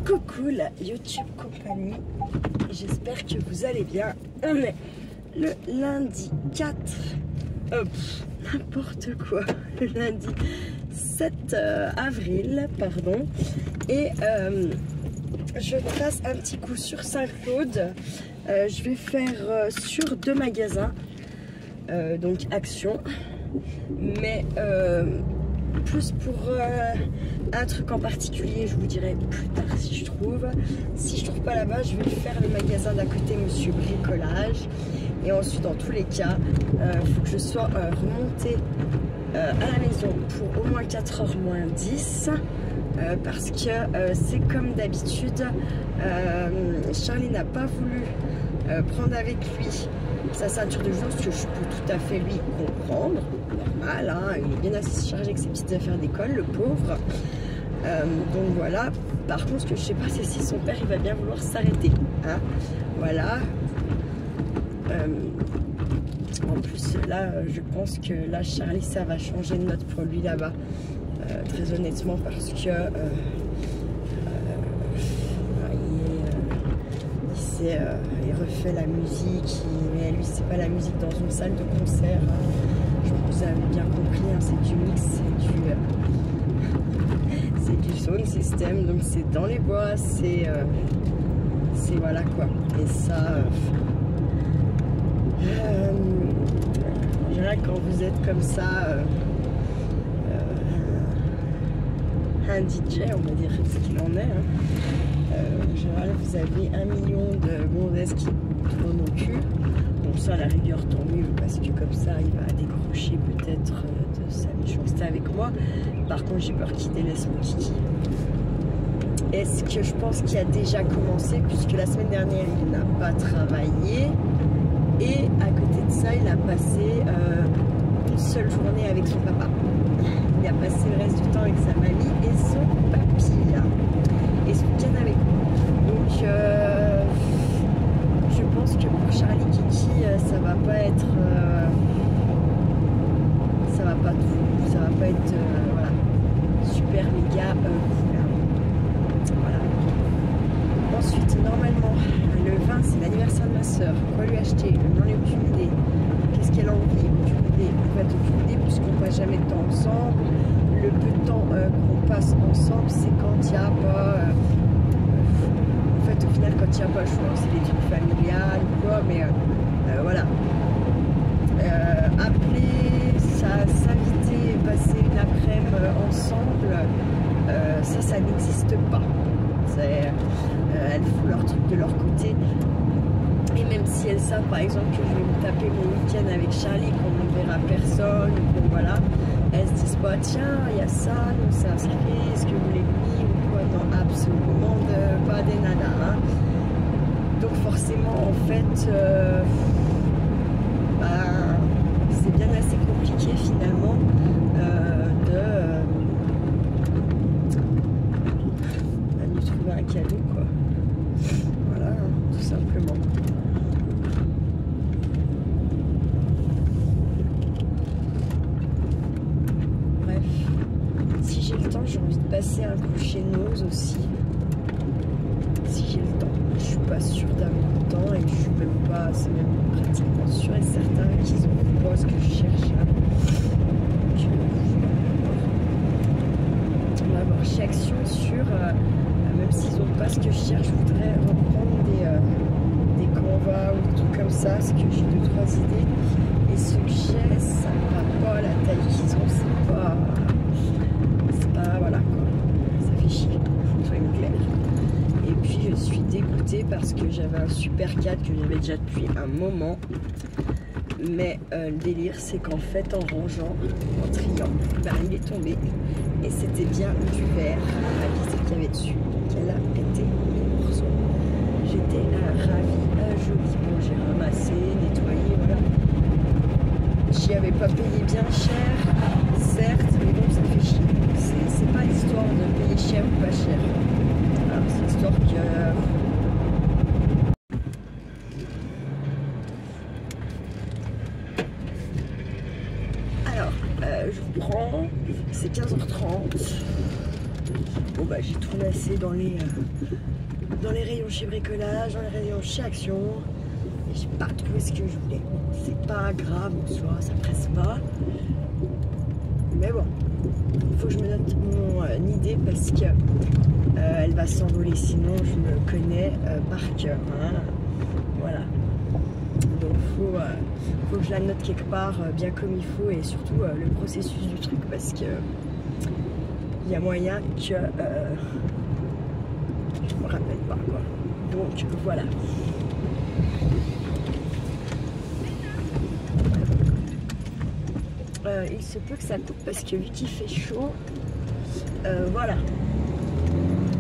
Coucou la YouTube compagnie, j'espère que vous allez bien. On est le lundi 4, n'importe quoi, le lundi 7 avril, pardon. Et je passe un petit coup sur Saint-Claude. Je vais faire sur 2 magasins, donc Action, mais plus pour un truc en particulier, je vous dirai plus tard si je trouve. Si je trouve pas là-bas, je vais faire le magasin d'à côté, Monsieur Bricolage. Et ensuite, dans tous les cas, il faut que je sois remontée à la maison pour au moins 4h moins 10. Parce que c'est comme d'habitude, Charlie n'a pas voulu prendre avec lui sa ceinture de jour, ce que je peux tout à fait lui comprendre, normal, hein, il est bien assez chargé avec ses petites affaires d'école, le pauvre. Donc voilà, par contre ce que je sais pas c'est si son père il va bien vouloir s'arrêter, hein, voilà. En plus là je pense que là Charlie ça va changer de note pour lui là-bas, très honnêtement, parce que il refait la musique, mais lui c'est pas la musique dans une salle de concert, hein. Je pense que vous avez bien compris, hein, c'est du mix, c'est du sound system, donc c'est dans les bois, c'est voilà quoi. Et ça en général quand vous êtes comme ça un DJ, on va dire ce qu'il en est, hein. En général vous avez 1 million de gonzesses qui tournent au cul. Bon ça à la rigueur tant mieux, parce que comme ça il va décrocher peut-être de sa méchanceté avec moi. Par contre j'ai peur qu'il délaisse mon kiki. Est-ce que je pense qu'il a déjà commencé, puisque la semaine dernière il n'a pas travaillé, et à côté de ça il a passé une seule journée avec son papa. Il a passé le reste du temps avec sa mamie et son papy, et ce week-end avec moi. Donc je pense que pour Charlie Kiki ça va pas être ça va pas être voilà, super méga cool. Voilà. Ensuite normalement le 20 c'est l'anniversaire de ma soeur. Quoi lui acheter? Je n'en ai aucune idée. Qu'est-ce qu'elle a envie? Aucune idée. En fait aucune idée, puisqu'on passe jamais de temps ensemble. Le peu de temps qu'on passe ensemble, c'est quand il n'y a pas en fait au final quand il n'y a pas le choix, c'est des trucs familiales ou quoi, mais voilà. Appeler, s'inviter, passer une après-midi ensemble, ça n'existe pas. Elles font leur truc de leur côté. Et même si elles savent par exemple que je vais me taper mon week-end avec Charlie, qu'on ne verra personne, ou voilà, elles se disent pas tiens il y a ça, donc c'est inscrit, est-ce que vous voulez venir ou quoi? Non, absolument pas des nanas, hein. Donc forcément en fait c'est bien assez compliqué finalement de lui trouver un cadeau quoi. Voilà, tout simplement. Bref, si j'ai le temps, j'ai envie de passer un coup chez Nose aussi. Si j'ai le temps, je suis pas sûre d'avoir le temps, et je suis même pas, c'est même pratiquement sûr et certain qu'ils ont pas ce que je cherche là. On va voir chez Action sur, même s'ils n'ont pas ce que je cherche, je voudrais reprendre des convois ou des trucs comme ça, parce que j'ai 2-3 idées. Et ce que j'ai, ça ne va pas, la taille qu'ils ont, c'est pas voilà quoi, ça fait chier, soyons clairs. Et puis je suis dégoûtée parce que j'avais un super 4 que j'avais déjà depuis un moment. Mais le délire c'est qu'en fait en rangeant, en triant, il est tombé. Et c'était bien du verre, la vis qu'il y avait dessus. Donc elle a pété les morceaux. J'étais ravie, jolie. Bon j'ai ramassé, nettoyé, voilà. J'y avais pas payé bien cher, certes, mais bon ça fait chier. C'est pas l'histoire de payer cher ou pas cher. C'est l'histoire que... Alors, je vous prends, c'est 15h30. Bon bah j'ai tout ramassé dans les rayons chez Bricolage, dans les rayons chez Action. Et j'ai pas trouvé ce que je voulais. C'est pas grave en soi, ça presse pas. Mais bon, il faut que je me note mon idée parce que elle va s'envoler, sinon je me connais par cœur. Hein. Voilà. Donc faut que je la note quelque part bien comme il faut, et surtout le processus du truc, parce que il y a moyen que je me rappelle pas quoi. Donc voilà. Il se peut que ça coupe parce que vu qu'il fait chaud, voilà.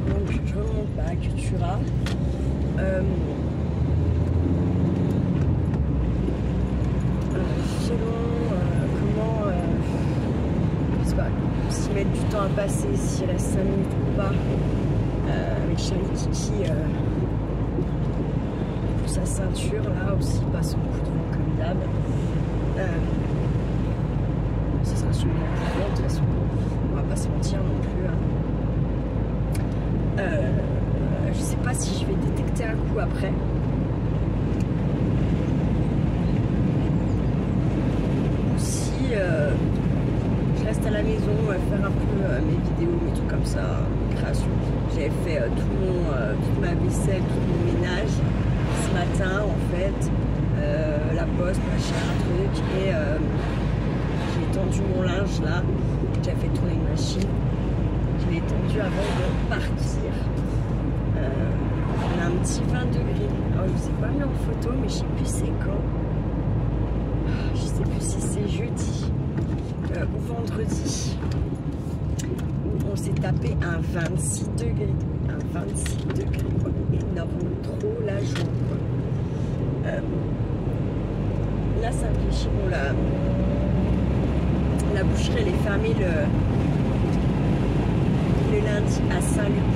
Donc je remonte à Cultura. Selon comment, je sais pas, s'il met du temps à passer, s'il reste 5 minutes ou pas, avec Charlie Kiki pour sa ceinture là aussi, pas son coup de vent comme d'hab. Ce sera sûrement plus long, de toute façon, on va pas se mentir non plus. Je sais pas si je vais détecter un coup après. Je reste à la maison, faire un peu mes vidéos, mes trucs comme ça, création. J'avais fait toute ma vaisselle, tout mon ménage ce matin en fait, la poste, machin, truc, et j'ai étendu mon linge là, j'ai fait tourner une machine, je l'ai étendu avant de partir. On a un petit 20 degrés, alors je vous ai pas mis en photo, mais je sais plus c'est quand. Je sais plus si c'est jeudi ou vendredi où on s'est tapé un 26 degrés. Un 26 degrés, quoi. Énorme, trop la joie, quoi. Là, ça me fait chier. Bon, la boucherie, elle est fermée le lundi à Saint-Luc.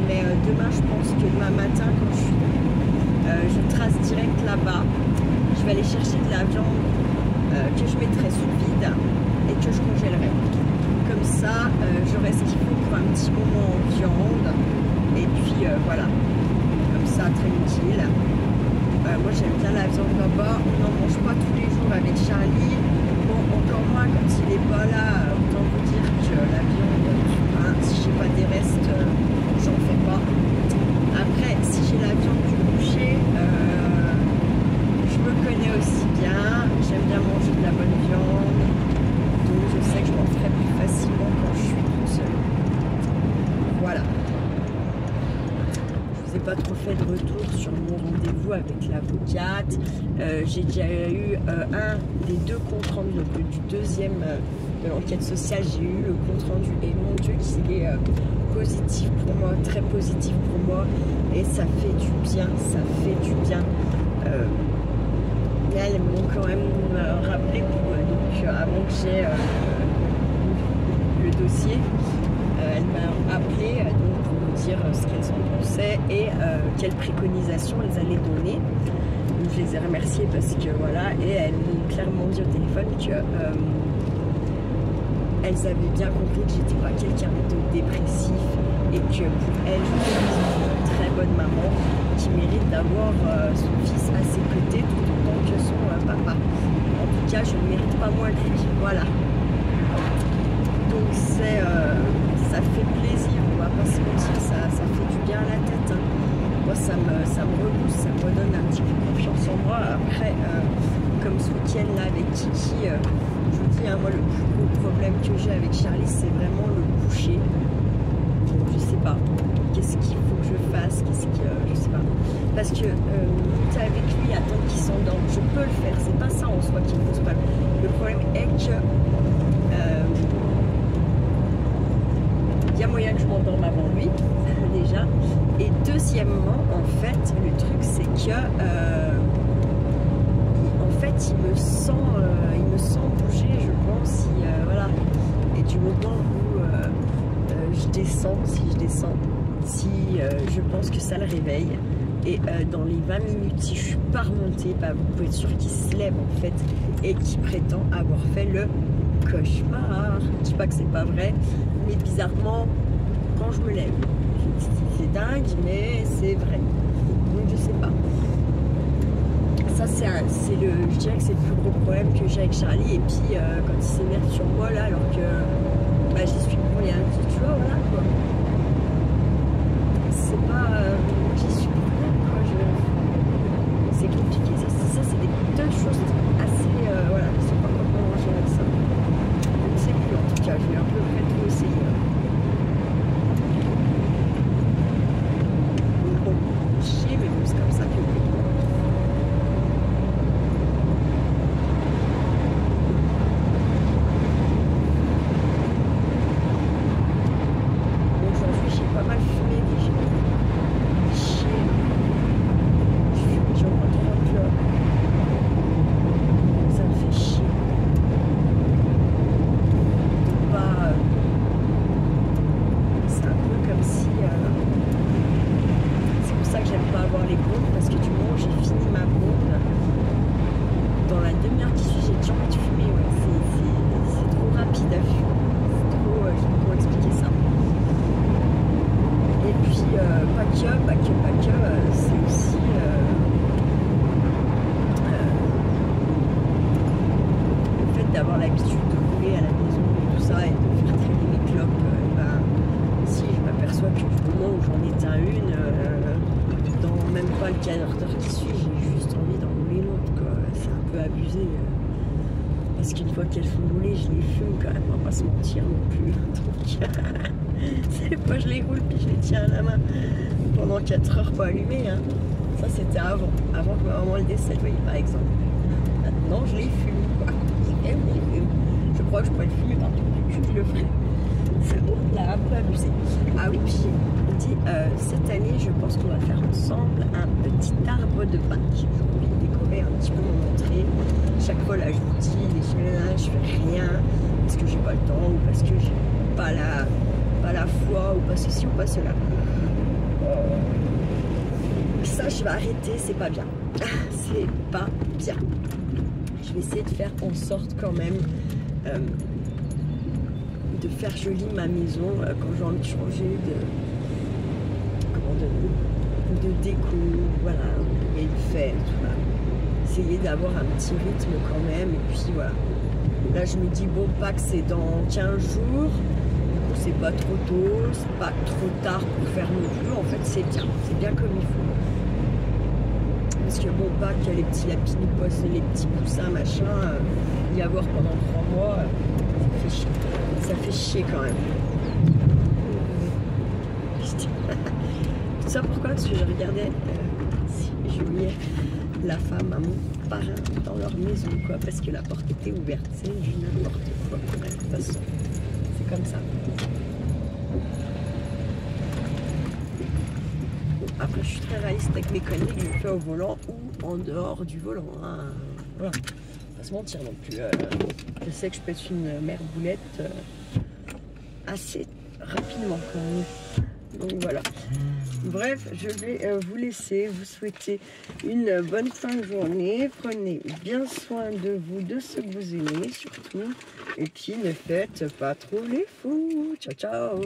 Mais demain, je pense que demain matin, quand je trace direct là-bas, je vais aller chercher de la viande que je mettrai sous vide et que je congèlerai. Comme ça, j'aurai ce qu'il faut pour un petit moment en viande. Et puis voilà, comme ça, tranquille. Moi, j'aime bien la viande là-bas. On n'en mange pas tous les jours avec Charlie. Bon, encore moins quand il n'est pas là. Autant vous dire que la viande, hein, si j'ai pas des restes, j'en fais pas. Après, si j'ai la viande du boucher, je me connais aussi bien, j'aime bien manger de la bonne viande, donc je sais que je m'en ferai plus facilement quand je suis toute seule. Voilà. Je vous ai pas trop fait de retour sur mon rendez-vous avec l'avocate. J'ai déjà eu un des deux comptes rendus, donc du deuxième de l'enquête sociale, j'ai eu le compte rendu, et mon Dieu qu'il est positif pour moi, très positif pour moi, et ça fait du bien, ça fait du bien. Là, elles m'ont quand même rappelé donc avant que j'ai le dossier, elles m'ont appelé donc pour me dire ce qu'elles en pensaient et quelles préconisations elles allaient donner. Donc, je les ai remerciées parce que voilà, et elles m'ont clairement dit au téléphone que elles avaient bien compris que j'étais pas quelqu'un de dépressif et que pour elles, je suis une très bonne maman qui mérite d'avoir son fils à ses côtés tout autant que son papa. En tout cas, je ne mérite pas moins que lui. Voilà. Donc ça fait plaisir, on va pas se mentir, ça fait du bien à la tête. Hein. Moi, ça me rebooste, ça me redonne un petit peu confiance en moi. Après, comme ce week-end là avec Kiki, je vous dis, hein, moi le plus gros problème que j'ai avec Charlie, c'est vraiment le coucher. Donc, je sais pas. Qu'est-ce qu'il faut que je fasse, je sais pas. Parce que avec lui, attendre qu'il s'endorme, je peux le faire, c'est pas ça en soi qui me pose pas. Le problème est que il y a moyen que je m'endorme avant lui, déjà. Et deuxièmement, en fait, le truc c'est que en fait, il me sent bouger, je pense, voilà. Et du moment où je descends, si je pense que ça le réveille, et dans les 20 minutes, si je suis pas remontée, bah, vous pouvez être sûr qu'il se lève en fait et qu'il prétend avoir fait le cauchemar. Je dis pas que c'est pas vrai, mais bizarrement, quand quand je me lève. C'est dingue, mais c'est vrai. Donc je sais pas. Ça je dirais que c'est le plus gros problème que j'ai avec Charlie. Et puis quand il s'énerve sur moi là, alors que bah, j'y suis pour rien. Tu vois, voilà quoi. C'est pas, j'y suis pour rien quoi. C'est compliqué. Ça c'est deux choses assez, voilà. Je sais pas comment gérer ça. Je ne sais plus en tout cas. Je vais un peu près tout essayer. Bon, chier, mais bon, c'est comme ça que. C'est aussi le fait d'avoir l'habitude de rouler à la maison et tout ça et de faire traîner mes clopes. Si je m'aperçois que du moment où j'en éteins une, dans même pas le quart d'heure qui suit, j'ai juste envie d'en rouler l'autre. C'est un peu abusé. Parce qu'une fois qu'elles font rouler, je les fume quand même, on va pas se mentir non plus. Donc, c'est pas je les roule puis je les tiens à la main pendant 4 heures pas allumées. Hein. Ça c'était avant que ma maman le décède, vous voyez, par exemple. Maintenant je les fume, quoi. Je les fume. Je crois que je pourrais le fumer partout du cul, je le ferai. C'est bon, là, un peu abusé. Ah oui, puis on dit, cette année, je pense qu'on va faire ensemble un petit arbre de Pâques. J'ai envie de décorer un petit peu mon entrée. Chaque fois, là, je vous dis, je fais rien parce que j'ai pas le temps ou parce que j'ai pas la foi ou pas ceci ou pas cela. Ça, je vais arrêter, c'est pas bien. C'est pas bien. Je vais essayer de faire en sorte quand même de faire jolie ma maison quand j'ai envie de changer de déco, voilà, et de faire, voilà. Essayer d'avoir un petit rythme quand même, et puis voilà. Là je me dis bon, Pâques c'est dans 15 jours, du coup c'est pas trop tôt, c'est pas trop tard pour faire non plus, en fait c'est bien comme il faut. Parce que bon, Pâques, les petits lapinous, les petits poussins, machin, y avoir pendant 3 mois, ça fait chier. Ça fait chier quand même. Tout ça pourquoi? Parce que je regardais si je voyais la femme à mon parrain dans leur maison, quoi, parce que la porte était ouverte. C'est n'importe quoi. Bref, de toute façon, c'est comme ça. Après, je suis très réaliste avec mes conneries que je fais au volant ou en dehors du volant. Hein. Voilà. Pas se mentir non plus. Je sais que je peux être une mère boulette assez rapidement quand même. Donc voilà. Bref, je vais vous laisser, vous souhaiter une bonne fin de journée. Prenez bien soin de vous, de ce que vous aimez surtout. Et puis ne faites pas trop les fous. Ciao, ciao.